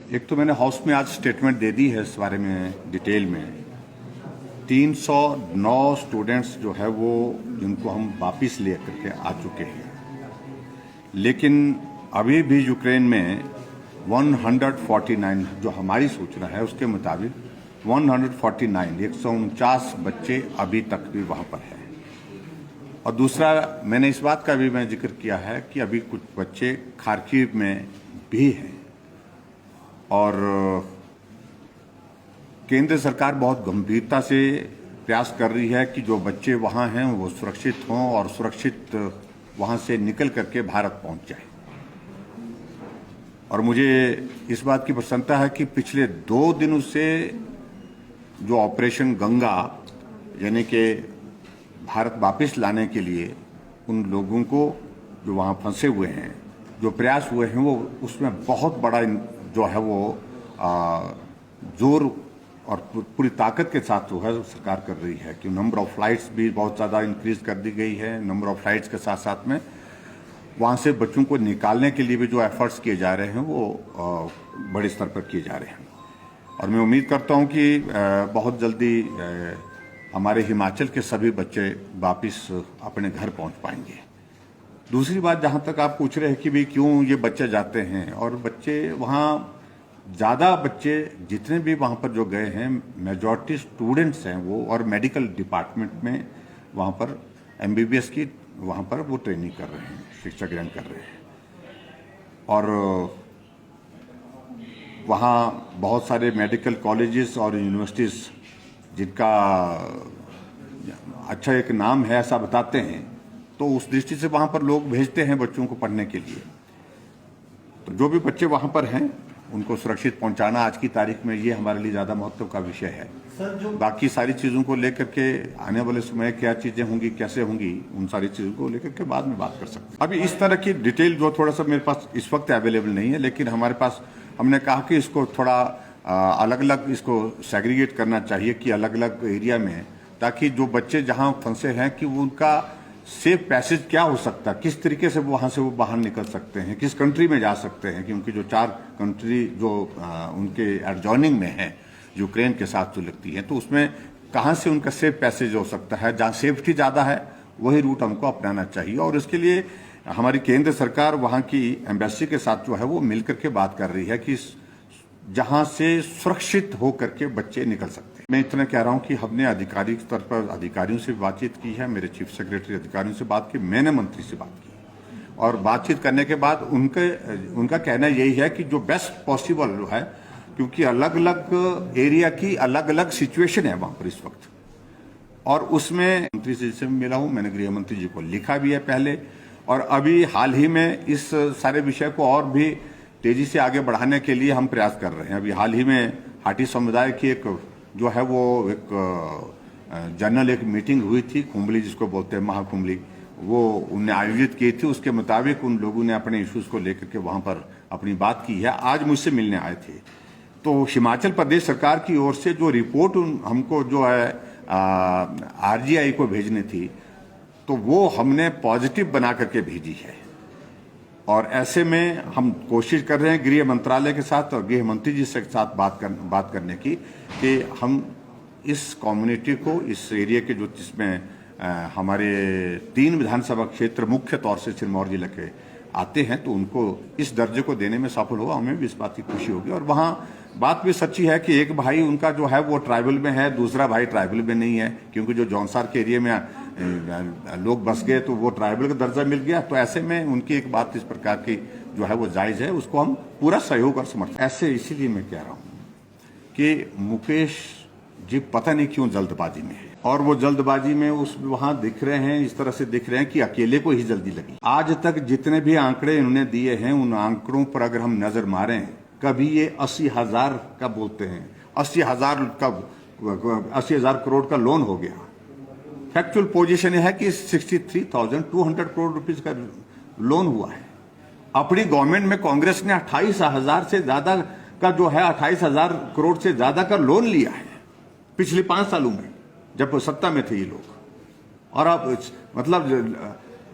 एक तो मैंने हाउस में आज स्टेटमेंट दे दी है इस बारे में डिटेल में। 309 स्टूडेंट्स जो है वो जिनको हम वापस ले करके आ चुके हैं, लेकिन अभी भी यूक्रेन में 149 जो हमारी सूचना है उसके मुताबिक 149 बच्चे अभी तक भी वहाँ पर हैं। और दूसरा, मैंने इस बात का भी मैं जिक्र किया है कि अभी कुछ बच्चे खार्किव में भी हैं और केंद्र सरकार बहुत गंभीरता से प्रयास कर रही है कि जो बच्चे वहाँ हैं वो सुरक्षित हों और सुरक्षित वहाँ से निकल करके भारत पहुँच जाए। और मुझे इस बात की प्रसन्नता है कि पिछले 2 दिनों से जो ऑपरेशन गंगा यानी कि भारत वापस लाने के लिए उन लोगों को जो वहाँ फंसे हुए हैं जो प्रयास हुए हैं, वो उसमें बहुत बड़ा जो है वो जोर और पूरी ताकत के साथ जो है सरकार कर रही है कि नंबर ऑफ फ्लाइट्स भी बहुत ज़्यादा इंक्रीज कर दी गई है। नंबर ऑफ फ्लाइट्स के साथ साथ में वहाँ से बच्चों को निकालने के लिए भी जो एफर्ट्स किए जा रहे हैं वो बड़े स्तर पर किए जा रहे हैं। और मैं उम्मीद करता हूँ कि बहुत जल्दी हमारे हिमाचल के सभी बच्चे वापस अपने घर पहुँच पाएंगे। दूसरी बात, जहाँ तक आप पूछ रहे हैं कि भाई क्यों ये बच्चे जाते हैं, और बच्चे वहाँ ज़्यादा बच्चे जितने भी वहाँ पर जो गए हैं मेजॉरिटी स्टूडेंट्स हैं वो, और मेडिकल डिपार्टमेंट में वहाँ पर MBBS की वहाँ पर वो ट्रेनिंग कर रहे हैं, शिक्षा ग्रहण कर रहे हैं। और वहाँ बहुत सारे मेडिकल कॉलेजेस और यूनिवर्सिटीज़ जिनका अच्छा एक नाम है ऐसा बताते हैं, तो उस दृष्टि से वहाँ पर लोग भेजते हैं बच्चों को पढ़ने के लिए। तो जो भी बच्चे वहाँ पर हैं उनको सुरक्षित पहुँचाना आज की तारीख में ये हमारे लिए ज़्यादा महत्व का विषय है। बाकी सारी चीज़ों को लेकर के आने वाले समय क्या चीज़ें होंगी, कैसे होंगी, उन सारी चीज़ों को लेकर के बाद में बात कर सकते हैं। अभी इस तरह की डिटेल जो थोड़ा सा मेरे पास इस वक्त अवेलेबल नहीं है, लेकिन हमारे पास हमने कहा कि इसको थोड़ा अलग अलग इसको सेग्रीगेट करना चाहिए कि अलग अलग एरिया में, ताकि जो बच्चे जहाँ फंसे हैं कि वो उनका सेफ पैसेज क्या हो सकता है, किस तरीके से वहाँ से वो बाहर निकल सकते हैं, किस कंट्री में जा सकते हैं, क्योंकि जो 4 कंट्री जो उनके एडजॉइनिंग में है यूक्रेन के साथ जो लगती है, तो उसमें कहाँ से उनका सेफ पैसेज हो सकता है, जहाँ सेफ्टी ज़्यादा है वही रूट हमको अपनाना चाहिए। और इसके लिए हमारी केंद्र सरकार वहाँ की एम्बेसी के साथ जो है वो मिल करके बात कर रही है कि जहाँ से सुरक्षित होकर के बच्चे निकल सकते हैं। मैं इतना कह रहा हूँ कि हमने आधिकारिक स्तर पर अधिकारियों से बातचीत की है, मेरे चीफ सेक्रेटरी अधिकारियों से बात की, मैंने मंत्री से बात की, और बातचीत करने के बाद उनका कहना यही है कि जो बेस्ट पॉसिबल है, क्योंकि अलग अलग एरिया की अलग अलग सिचुएशन है वहाँ पर इस वक्त, और उसमें मंत्री जी से मिला हूँ, मैंने गृह मंत्री जी को लिखा भी है पहले, और अभी हाल ही में इस सारे विषय को और भी तेजी से आगे बढ़ाने के लिए हम प्रयास कर रहे हैं। अभी हाल ही में हाटी समुदाय की एक जो है वो एक जनरल एक मीटिंग हुई थी, कुंबली जिसको बोलते हैं, महाकुंबली, वो उनने आयोजित की थी। उसके मुताबिक उन लोगों ने अपने इश्यूज को लेकर के वहाँ पर अपनी बात की है। आज मुझसे मिलने आए थे, तो हिमाचल प्रदेश सरकार की ओर से जो रिपोर्ट हमको जो है RGI को भेजनी थी, तो वो हमने पॉजिटिव बना करके भेजी है। और ऐसे में हम कोशिश कर रहे हैं गृह मंत्रालय के साथ और गृह मंत्री जी से साथ बात करने की कि हम इस कम्युनिटी को, इस एरिया के जो जिसमें हमारे 3 विधानसभा क्षेत्र मुख्य तौर से सिरमौर जिले के आते हैं, तो उनको इस दर्जे को देने में सफल होगा। हमें भी इस बात की खुशी होगी। और वहाँ बात भी सच्ची है कि एक भाई उनका जो है वो ट्राइबल में है, दूसरा भाई ट्राइबल में नहीं है, क्योंकि जो जौनसार के एरिया में लोग बस गए तो वो ट्राइबल का दर्जा मिल गया। तो ऐसे में उनकी एक बात इस प्रकार की जो है वो जायज़ है, उसको हम पूरा सहयोग और समर्थन। ऐसे इसीलिए मैं कह रहा हूँ कि मुकेश जी पता नहीं क्यों जल्दबाजी में है, और वो जल्दबाजी में उस वहाँ दिख रहे हैं, इस तरह से दिख रहे हैं कि अकेले को ही जल्दी लगी। आज तक जितने भी आंकड़े इन्होंने दिए हैं, उन आंकड़ों पर अगर हम नजर मारें, कभी ये 80,000 का बोलते हैं, 80,000 करोड़ का लोन हो गया। फैक्चुअल पोजीशन है कि 63,200 करोड़ रुपीस का लोन हुआ है। अपनी गवर्नमेंट में कांग्रेस ने 28,000 से ज्यादा का जो है 28,000 करोड़ से ज्यादा का लोन लिया है पिछले 5 सालों में, जब सत्ता में थे ये लोग। और अब मतलब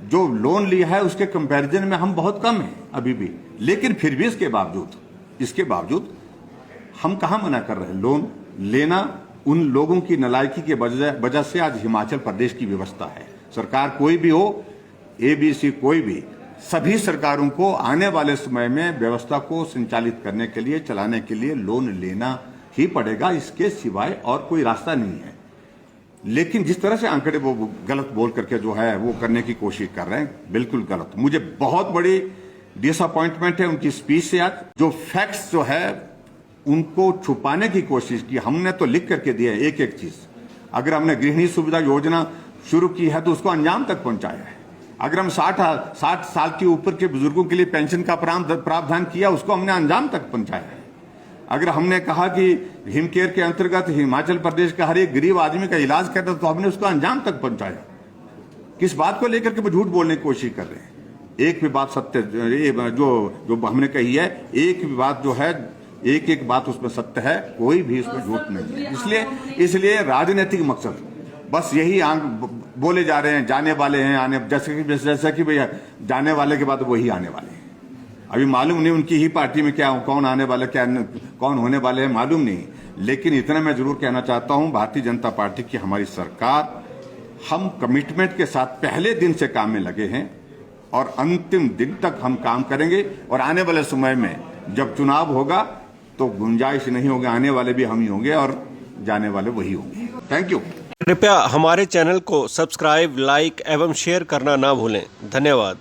जो लोन लिया है उसके कंपैरिजन में हम बहुत कम हैं अभी भी, लेकिन फिर भी इसके बावजूद हम कहां मना कर रहे हैं? लोन लेना उन लोगों की नालायकी के वजह से आज हिमाचल प्रदेश की व्यवस्था है। सरकार कोई भी हो, ABC कोई भी, सभी सरकारों को आने वाले समय में व्यवस्था को संचालित करने के लिए, चलाने के लिए लोन लेना ही पड़ेगा। इसके सिवाय और कोई रास्ता नहीं है। लेकिन जिस तरह से आंकड़े वो गलत बोल करके जो है वो करने की कोशिश कर रहे हैं, बिल्कुल गलत। मुझे बहुत बड़ी डिसअपॉइंटमेंट है उनकी स्पीच से। आज जो फैक्ट्स जो है उनको छुपाने की कोशिश की। हमने तो लिख करके दिया है एक एक चीज। अगर हमने गृहिणी सुविधा योजना शुरू की है तो उसको अंजाम तक पहुंचाया है। अगर हम 60 साल के ऊपर के बुजुर्गों के लिए पेंशन का प्रावधान किया, उसको हमने अंजाम तक पहुंचाया है। अगर हमने कहा कि हिम केयर के अंतर्गत हिमाचल प्रदेश का हर एक गरीब आदमी का इलाज करता, तो हमने उसको अंजाम तक पहुंचाया। किस बात को लेकर के वो झूठ बोलने की कोशिश कर रहे हैं? एक भी बात सत्य जो हमने कही है, एक भी बात जो है, एक एक बात उसमें सत्य है, कोई भी उसमें झूठ नहीं है। इसलिए राजनीतिक मकसद बस यही बोले जा रहे हैं, जाने वाले हैं, आने, जैसा कि भैया जाने वाले के बाद वही आने वाले हैं। अभी मालूम नहीं उनकी ही पार्टी में क्या, कौन आने वाला, क्या कौन होने वाले हैं, मालूम नहीं। लेकिन इतना मैं जरूर कहना चाहता हूं, भारतीय जनता पार्टी की हमारी सरकार, हम कमिटमेंट के साथ पहले दिन से काम में लगे हैं और अंतिम दिन तक हम काम करेंगे। और आने वाले समय में जब चुनाव होगा तो गुंजाइश नहीं होगी, आने वाले भी हम ही होंगे और जाने वाले वही होंगे। Thank you. कृपया हमारे चैनल को सब्सक्राइब, लाइक एवं शेयर करना ना भूलें। धन्यवाद।